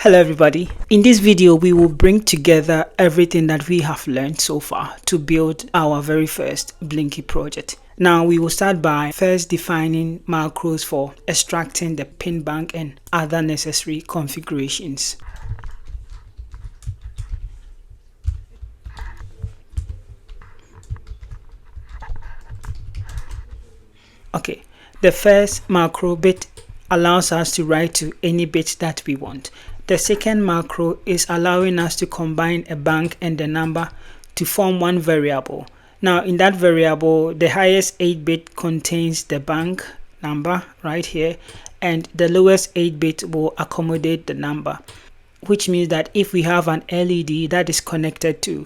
Hello everybody. In this video we will bring together everything that we have learned so far to build our very first Blinky project. Now we will start by first defining macros for extracting the pin bank and other necessary configurations. Okay, the first macro bit allows us to write to any bit that we want. The second macro is allowing us to combine a bank and the number to form one variable. Now in that variable, the highest 8-bit contains the bank number right here, and the lowest 8-bit will accommodate the number, which means that if we have an LED that is connected to,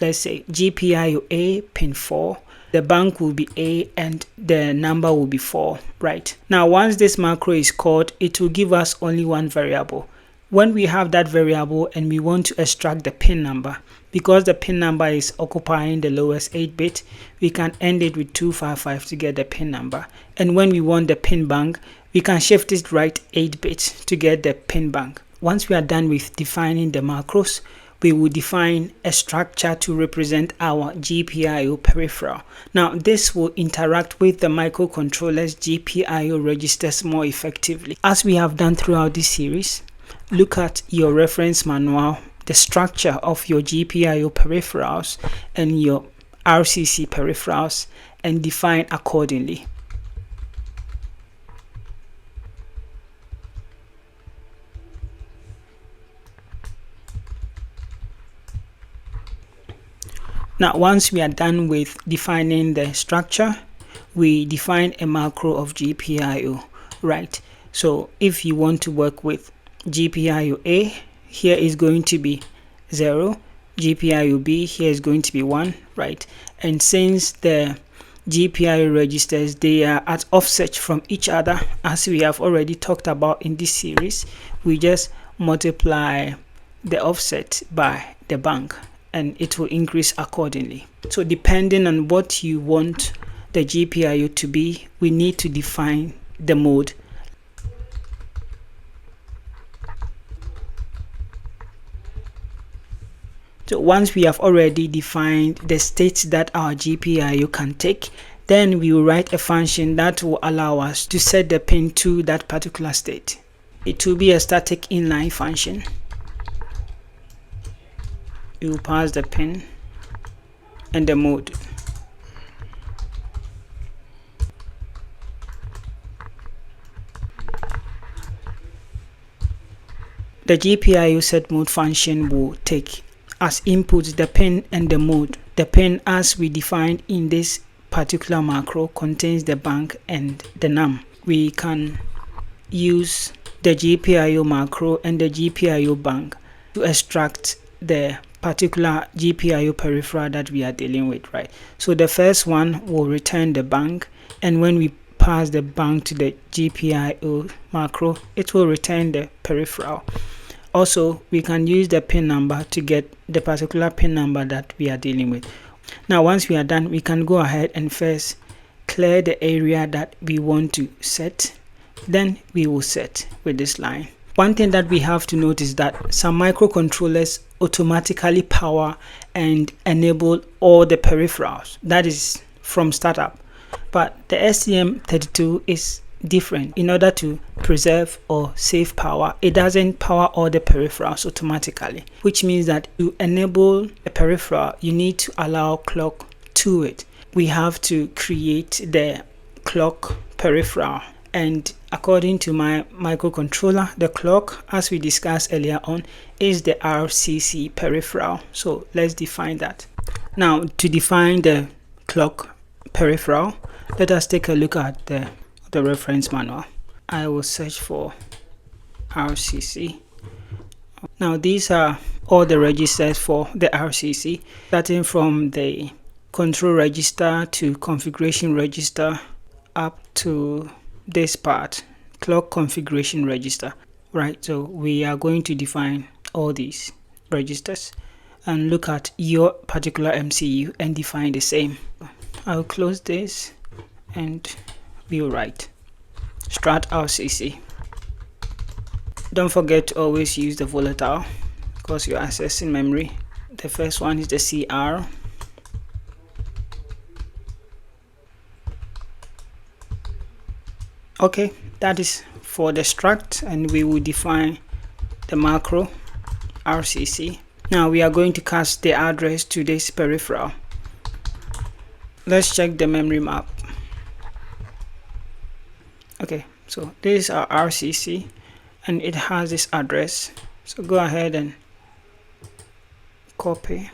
let's say, GPIO A pin 4, the bank will be A and the number will be 4, right? Now once this macro is called, it will give us only one variable. When we have that variable and we want to extract the pin number, because the pin number is occupying the lowest 8-bit, we can end it with 255 to get the pin number. And when we want the pin bank, we can shift it right 8 bits to get the pin bank. Once we are done with defining the macros, we will define a structure to represent our GPIO peripheral. Now this will interact with the microcontroller's GPIO registers more effectively. As we have done throughout this series, look at your reference manual, the structure of your GPIO peripherals and your RCC peripherals, and define accordingly. Now once we are done with defining the structure, we define a macro of GPIO, right? So if you want to work with GPIO A, here is going to be 0, GPIO B here is going to be 1, right? And since the GPIO registers, they are at offset from each other, as we have already talked about in this series, we just multiply the offset by the bank and it will increase accordingly. So depending on what you want the GPIO to be, we need to define the mode. So once we have already defined the states that our GPIO can take, then we will write a function that will allow us to set the pin to that particular state. It will be a static inline function. You will pass the pin and the mode. The GPIO set mode function will take as inputs the pin and the mode. The pin, as we defined in this particular macro, contains the bank and the num. We can use the GPIO macro and the GPIO bank to extract the particular GPIO peripheral that we are dealing with, right? So the first one will return the bank, and when we pass the bank to the GPIO macro, it will return the peripheral. Also, we can use the pin number to get the particular pin number that we are dealing with. Now once we are done, we can go ahead and first clear the area that we want to set, then we will set with this line. One thing that we have to note is that some microcontrollers automatically power and enable all the peripherals, that is from startup, but the STM32 is different. In order to preserve or save power, it doesn't power all the peripherals automatically, which means that to enable a peripheral, you need to allow clock to it. We have to create the clock peripheral, and according to my microcontroller, the clock, as we discussed earlier on, is the RCC peripheral. So let's define that. Now to define the clock peripheral, let us take a look at the reference manual. I will search for RCC. Now these are all the registers for the RCC, starting from the control register to configuration register up to this part, clock configuration register, right? So we are going to define all these registers and look at your particular MCU and define the same. I'll close this and we'll write strat RCC. Don't forget to always use the volatile because you're accessing memory. The first one is the CR. Okay, that is for the struct, and we will define the macro RCC. Now we are going to cast the address to this peripheral. Let's check the memory map. Okay, so this is our RCC and it has this address. So go ahead and copy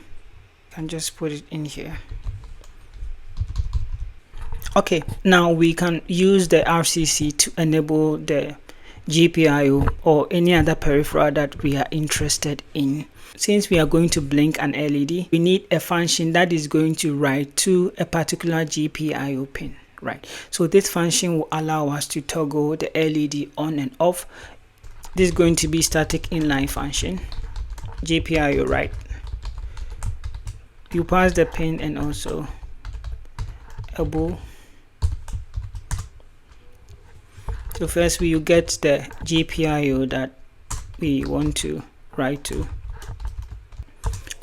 and just put it in here. Okay, now we can use the RCC to enable the GPIO or any other peripheral that we are interested in. Since we are going to blink an LED, we need a function that is going to write to a particular GPIO pin, right? So this function will allow us to toggle the LED on and off. This is going to be static inline function, GPIO write. You pass the pin and also a bool. So first we will get the GPIO that we want to write to.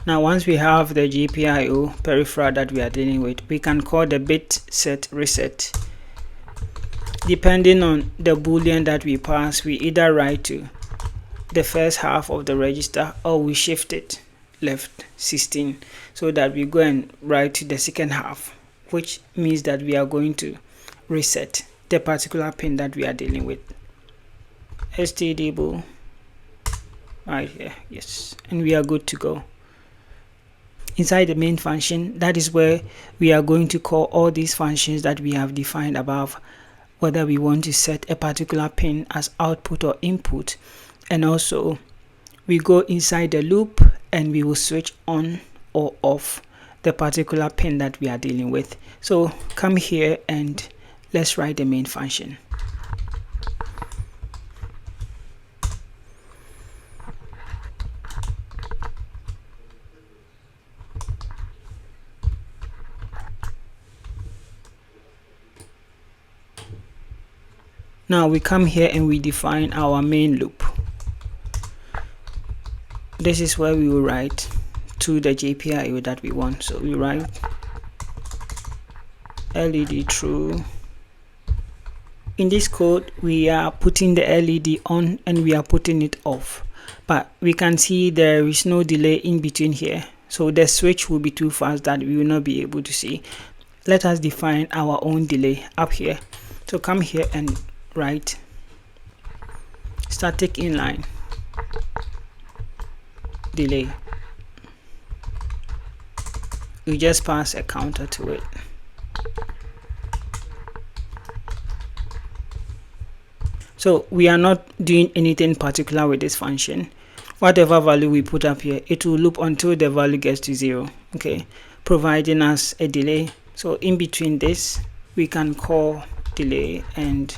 Now once we have the GPIO peripheral that we are dealing with, we can call the bit set reset. Depending on the boolean that we pass, we either write to the first half of the register or we shift it left 16 so that we go and write to the second half, which means that we are going to reset the particular pin that we are dealing with. std bool right here, yes, and we are good to go. Inside the main function, that is where we are going to call all these functions that we have defined above, whether we want to set a particular pin as output or input, and also we go inside the loop and we will switch on or off the particular pin that we are dealing with. So come here and let's write the main function. Now we come here and we define our main loop. This is where we will write to the GPIO that we want. So we write LED true. In this code, we are putting the LED on and we are putting it off, but we can see there is no delay in between here, so the switch will be too fast that we will not be able to see. Let us define our own delay up here. So come here and write static inline delay. We just pass a counter to it. So we are not doing anything particular with this function. Whatever value we put up here, it will loop until the value gets to 0, okay, providing us a delay. So in between this, we can call delay and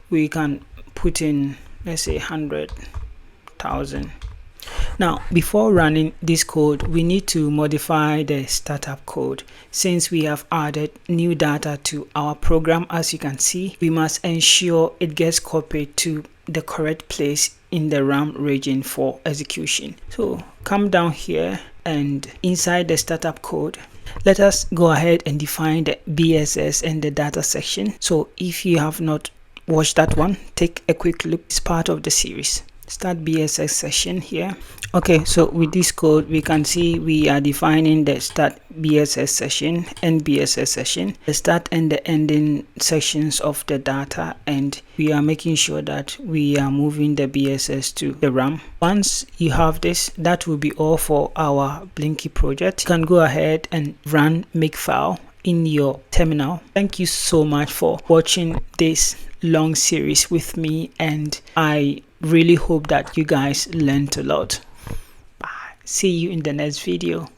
we can put in, let's say, 100,000. Now before running this code, we need to modify the startup code. Since we have added new data to our program, as you can see, we must ensure it gets copied to the correct place in the RAM region for execution. So come down here and inside the startup code, let us go ahead and define the BSS and the data section. So if you have not watched that one, take a quick look. It's part of the series. Start BSS session here. Okay, so with this code we can see we are defining the start BSS session and BSS session, the start and the ending sections of the data, and we are making sure that we are moving the BSS to the RAM. Once you have this, that will be all for our Blinky project. You can go ahead and run Makefile in your terminal. Thank you so much for watching this long series with me, and I really hope that you guys learned a lot. Bye. See you in the next video.